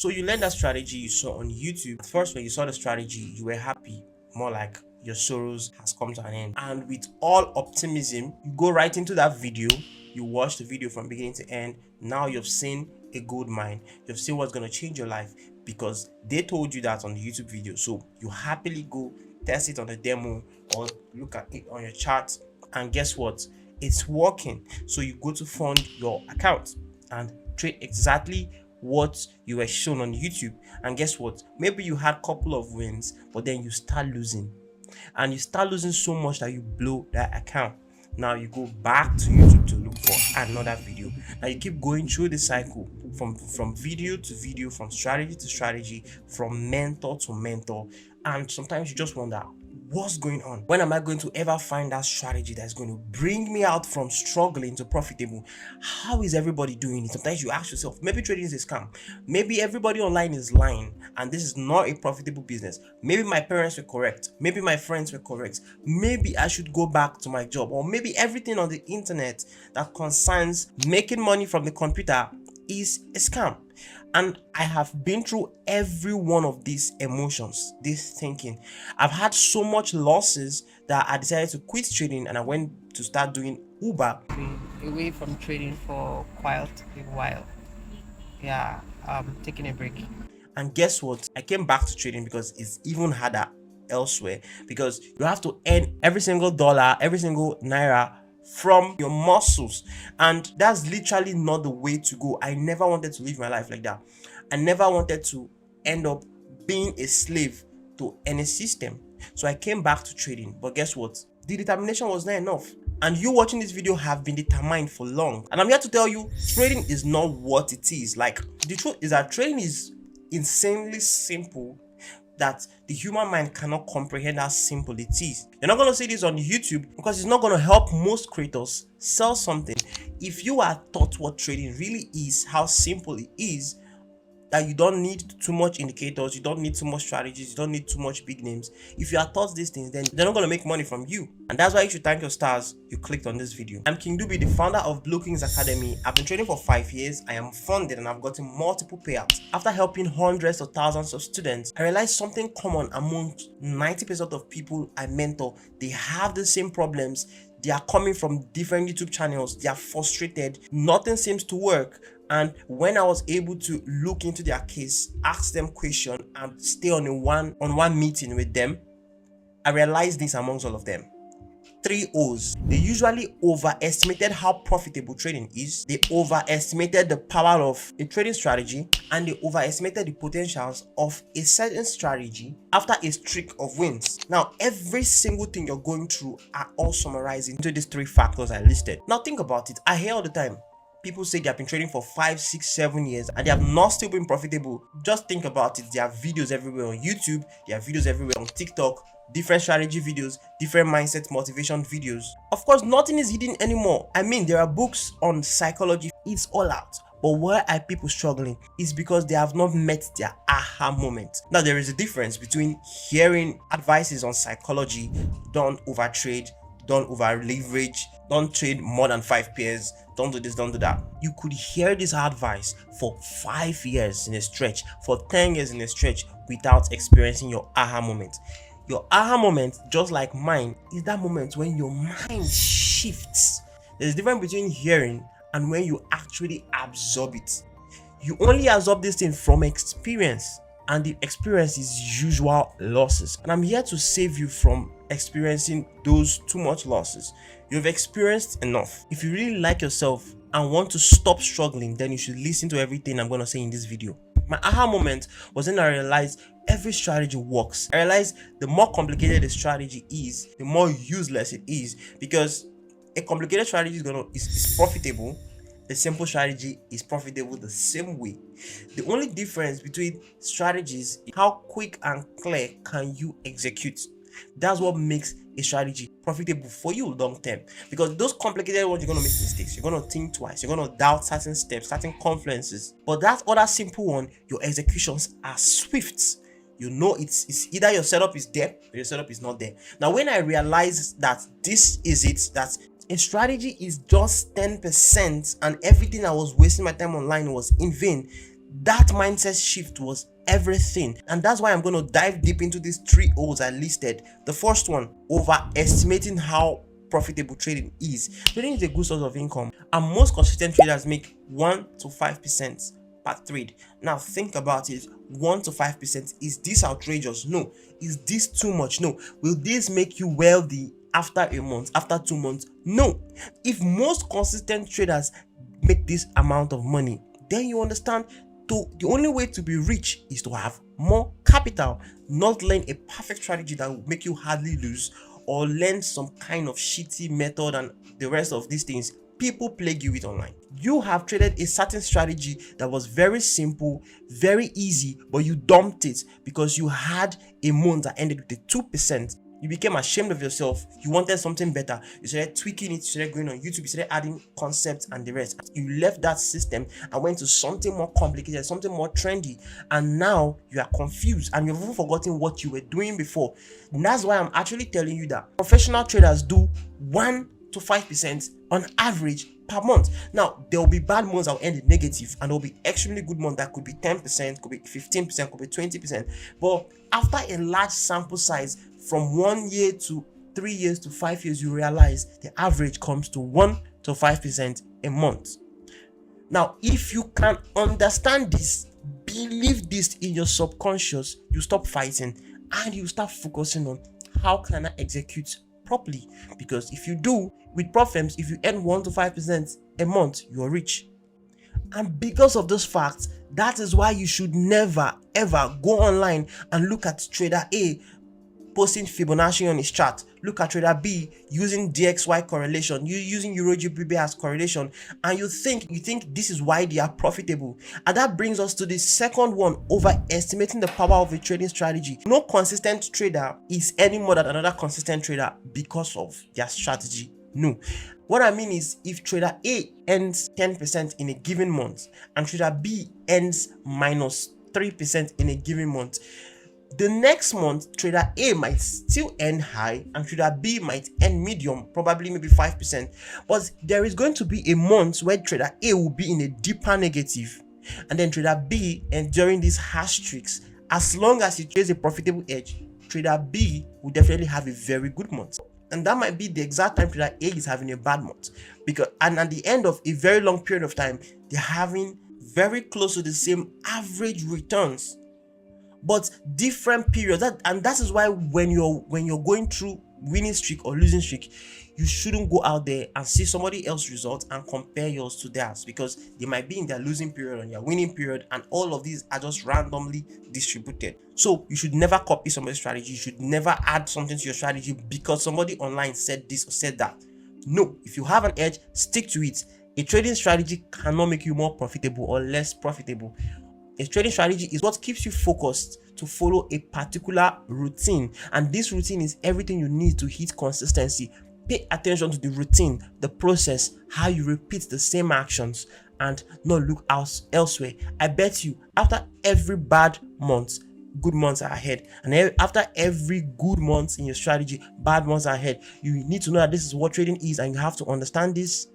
So you learned that strategy you saw on YouTube. At first, when you saw the strategy, you were happy, more like your sorrows has come to an end. And with all optimism, you go right into that video. You watch the video from beginning to end. Now you've seen a gold mine. You've seen what's going to change your life because they told you that on the YouTube video. So you happily go test it on the demo or look at it on your chart. And guess what? It's working. So you go to fund your account and trade exactly what you were shown on YouTube. And guess what? Maybe you had a couple of wins, but then you start losing. And you start losing so much that you blow that account. Now you go back to YouTube to look for another video. Now you keep going through the cycle from video to video, from strategy to strategy, from mentor to mentor. And sometimes you just wonder, what's going on? When am I going to ever find that strategy that's going to bring me out from struggling to profitable? How is everybody doing it? Sometimes you ask yourself, maybe trading is a scam. Maybe everybody online is lying and this is not a profitable business. Maybe my parents were correct. Maybe my friends were correct. Maybe I should go back to my job. Or maybe everything on the internet that concerns making money from the computer is a scam. And I have been through every one of these emotions, this thinking. I've had so much losses that I decided to quit trading and I went to start doing Uber. Been away from trading for quite a while. Yeah, taking a break. And guess what? I came back to trading because it's even harder elsewhere, because you have to earn every single dollar, every single naira from your muscles, and that's literally not the way to go. I never wanted to live my life like that. I never wanted to end up being a slave to any system. So I came back to trading. But guess what? The determination was not enough. And you watching this video have been determined for long. And I'm here to tell you, trading is not what it is. Like, the truth is that trading is insanely simple, that the human mind cannot comprehend how simple it is. You're not going to see this on YouTube because it's not going to help most creators sell something. If you are taught what trading really is, how simple it is, that you don't need too much indicators, you don't need too much strategies, you don't need too much big names. If you are taught these things, then they're not going to make money from you. And that's why you should thank your stars you clicked on this video. I'm King Dubi, the founder of Blue Kings Academy. I've been trading for 5 years. I am funded and I've gotten multiple payouts. After helping hundreds of thousands of students, I realized something common among 90% of people I mentor. They have the same problems. They are coming from different YouTube channels. They are frustrated. Nothing seems to work. And when I was able to look into their case, ask them questions, and stay on one meeting with them, I realized this amongst all of them. 3 O's. They usually overestimated how profitable trading is. They overestimated the power of a trading strategy, and they overestimated the potentials of a certain strategy after a streak of wins. Now, every single thing you're going through are all summarized into these 3 factors I listed. Now, think about it. I hear all the time people say they have been trading for 5, 6, 7 years and they have not still been profitable. Just think about it. There are videos everywhere on YouTube. There are videos everywhere on TikTok. Different strategy videos, different mindset motivation videos. Of course, nothing is hidden anymore. I mean, there are books on psychology. It's all out. But why are people struggling? It's because they have not met their aha moment. Now, there is a difference between hearing advices on psychology: don't overtrade, don't over leverage, don't trade more than 5 pairs, don't do this, don't do that. You could hear this advice for 5 years in a stretch, for 10 years in a stretch, without experiencing your aha moment. Your aha moment, just like mine, is that moment when your mind shifts. There's a difference between hearing and when you actually absorb it. You only absorb this thing from experience, and the experience is usual losses. And I'm here to save you from experiencing those too much losses. You've experienced enough. If you really like yourself and want to stop struggling, then you should listen to everything I'm going to say in this video. My aha moment was when I realized every strategy works. I realized the more complicated the strategy is, the more useless it is, because a complicated strategy is profitable. A simple strategy is profitable the same way. The only difference between strategies is how quick and clear can you execute. That's what makes a strategy profitable for you long term. Because those complicated ones, you're going to make mistakes. You're going to think twice. You're going to doubt certain steps, certain confluences. But that other simple one, your executions are swift. You know it's either your setup is there or your setup is not there. Now, when I realized that this is it, that a strategy is just 10% and everything I was wasting my time online was in vain, That mindset shift was everything. And that's why I'm going to dive deep into these three O's I listed. The first one, overestimating how profitable trading is. Trading is a good source of income, and most consistent traders make 1 to 5% per trade. Now think about it. 1 to 5%, is this outrageous? No. Is this too much? No. Will this make you wealthy after a month, after 2 months? No. If most consistent traders make this amount of money, then you understand the only way to be rich is to have more capital, not learn a perfect strategy that will make you hardly lose, or learn some kind of shitty method and the rest of these things people plague you with online. You have traded a certain strategy that was very simple, very easy, but you dumped it because you had a month that ended with a 2%. You became ashamed of yourself. You wanted something better. You started tweaking it. You started going on YouTube. You started adding concepts and the rest. You left that system and went to something more complicated, something more trendy. And now you are confused and you've even forgotten what you were doing before. And that's why I'm actually telling you that professional traders do 1 to 5% on average per month. Now, there will be bad months that will end in negative, and there will be extremely good months that could be 10%, could be 15%, could be 20%. But after a large sample size, from 1 year to 3 years to 5 years, you realize the average comes to 1 to 5% a month. Now, if you can understand this, believe this in your subconscious, you stop fighting and you start focusing on how can I execute properly. Because if you do, with prop firms, if you earn 1 to 5% a month, you're rich. And because of those facts, that is why you should never ever go online and look at trader A posting Fibonacci on his chart, look at trader B using DXY correlation, you using Euro GBP as correlation, and you think this is why they are profitable. And that brings us to the second one, overestimating the power of a trading strategy. No consistent trader is any more than another consistent trader because of their strategy. No. What I mean is, if trader A earns 10% in a given month and trader B earns minus 3% in a given month, the next month trader A might still earn high and trader B might earn medium, probably maybe 5%. But there is going to be a month where trader A will be in a deeper negative, and then trader B, and during these harsh streaks, as long as he trades a profitable edge, trader B will definitely have a very good month. And that might be the exact time trader A is having a bad month, because and at the end of a very long period of time, they're having very close to the same average returns, but different periods. That is why when you're going through winning streak or losing streak, you shouldn't go out there and see somebody else's results and compare yours to theirs, because they might be in their losing period and your winning period, and all of these are just randomly distributed. So you should never copy somebody's strategy. You should never add something to your strategy because somebody online said this or said that. No, if you have an edge, stick to it. A trading strategy cannot make you more profitable or less profitable. A trading strategy is what keeps you focused to follow a particular routine, and this routine is everything you need to hit consistency. Pay attention to the routine, the process, how you repeat the same actions, and not look elsewhere. I bet you after every bad month, good months are ahead, and after every good month in your strategy, bad months are ahead. You need to know that this is what trading is, and you have to understand this,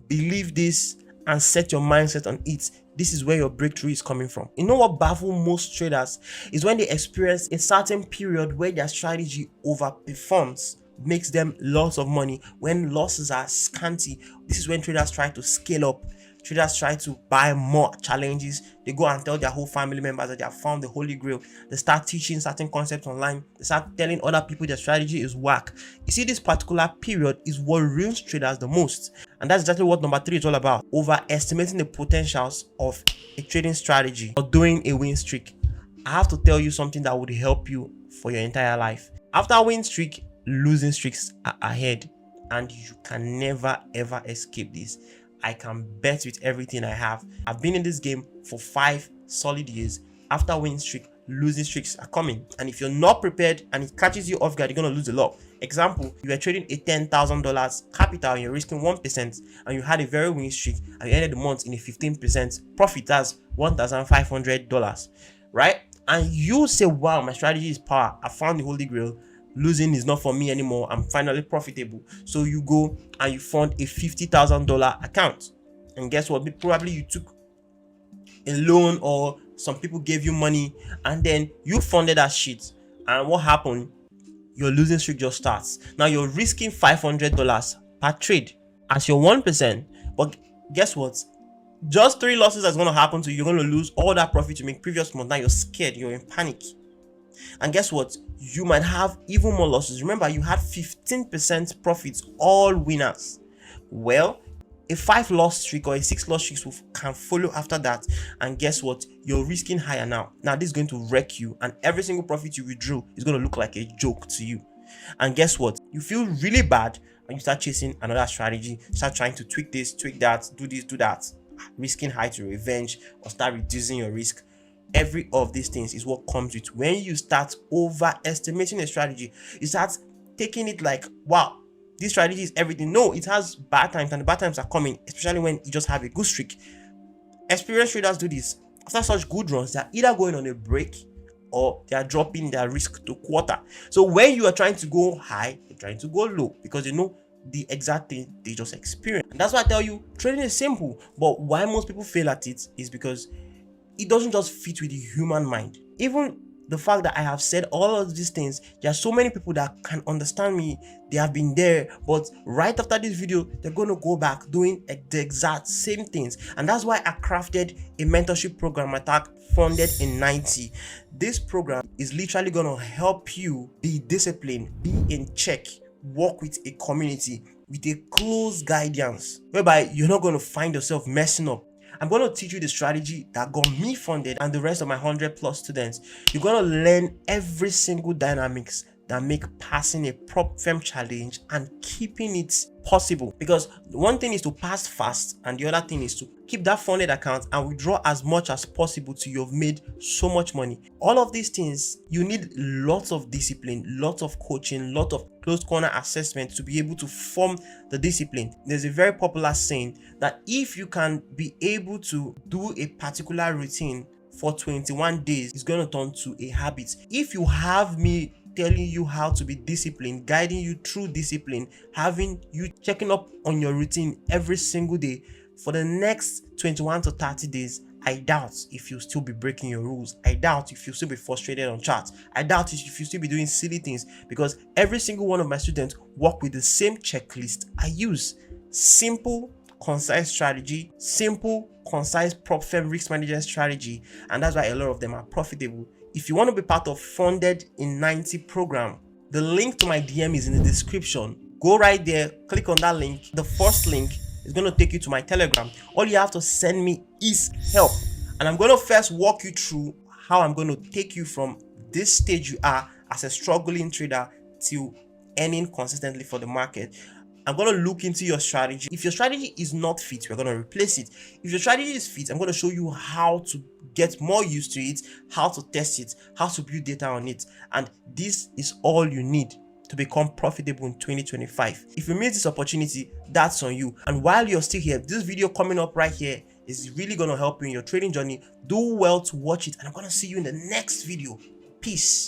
believe this, and set your mindset on it. This is where your breakthrough is coming from. You know what baffles most traders is when they experience a certain period where their strategy overperforms, makes them lots of money. When losses are scanty, this is when traders try to scale up. Traders try to buy more challenges. They go and tell their whole family members that they have found the holy grail. They start teaching certain concepts online. They start telling other people their strategy is whack. You see, this particular period is what ruins traders the most. And that's exactly what number 3 is all about. Overestimating the potentials of a trading strategy or doing a win streak. I have to tell you something that would help you for your entire life. After a win streak, losing streaks are ahead, and you can never ever escape this. I can bet with everything I have. I've been in this game for 5 solid years. After winning streak, losing streaks are coming. And if you're not prepared and it catches you off guard, you're going to lose a lot. Example, you were trading a $10,000 capital and you're risking 1%, and you had a very winning streak and you ended the month in a 15% profit. That's $1,500, right? And you say, wow, my strategy is power. I found the holy grail. Losing is not for me anymore. I'm finally profitable. So you go and you fund a $50,000 account, and guess what? Probably you took a loan or some people gave you money and then you funded that shit. And what happened? Your losing streak just starts. Now you're risking $500 per trade as your 1%. But guess what? Just 3 losses that's going to happen to you. You're going to lose all that profit you make previous month. Now you're scared. You're in panic. And guess what? You might have even more losses. Remember, you had 15% profits, all winners. Well, a 5 loss streak or a 6 loss streak can follow after that. And guess what? You're risking higher now. Now, this is going to wreck you. And every single profit you withdrew is going to look like a joke to you. And guess what? You feel really bad and you start chasing another strategy. Start trying to tweak this, tweak that, do this, do that. Risking high to revenge or start reducing your risk. Every of these things is what comes with when you start overestimating a strategy. You start taking it like, wow, this strategy is everything. No, it has bad times, and the bad times are coming, especially when you just have a good streak. Experienced traders do this. After such good runs, they're either going on a break or they are dropping their risk to quarter. So when you are trying to go high, you're trying to go low because you know the exact thing they just experienced. And that's why I tell you, trading is simple. But why most people fail at it is because it doesn't just fit with the human mind. Even the fact that I have said all of these things, there are so many people that can understand me. They have been there, but right after this video, they're going to go back doing the exact same things. And that's why I crafted a mentorship program attack funded in 90. This program is literally going to help you be disciplined, be in check, work with a community with a close guidance, whereby you're not going to find yourself messing up. I'm going to teach you the strategy that got me funded and the rest of my 100+ students. You're going to learn every single dynamics that make passing a prop firm challenge and keeping it possible. Because one thing is to pass fast and the other thing is to keep that funded account and withdraw as much as possible till you've made so much money. All of these things, you need lots of discipline, lots of coaching, lot of close corner assessment to be able to form the discipline. There's a very popular saying that if you can be able to do a particular routine for 21 days, it's going to turn to a habit. If you have me telling you how to be disciplined, guiding you through discipline, having you checking up on your routine every single day for the next 21 to 30 days, I doubt if you'll still be breaking your rules. I doubt if you'll still be frustrated on charts. I doubt if you'll still be doing silly things, because every single one of my students work with the same checklist I use. Simple, concise strategy, simple, concise prop firm risk management strategy, and that's why a lot of them are profitable. If you want to be part of Funded in 90 program, the link to my DM is in the description. Go right there, click on that link. The first link is going to take you to my Telegram. All you have to send me is help, and I'm going to first walk you through how I'm going to take you from this stage you are as a struggling trader to earning consistently for the market. I'm going to look into your strategy. If your strategy is not fit, we're going to replace it. If your strategy is fit, I'm going to show you how to get more used to it, how to test it, how to build data on it. And this is all you need to become profitable in 2025. If you miss this opportunity, that's on you. And while you're still here, this video coming up right here is really going to help you in your trading journey. Do well to watch it, and I'm going to see you in the next video. Peace.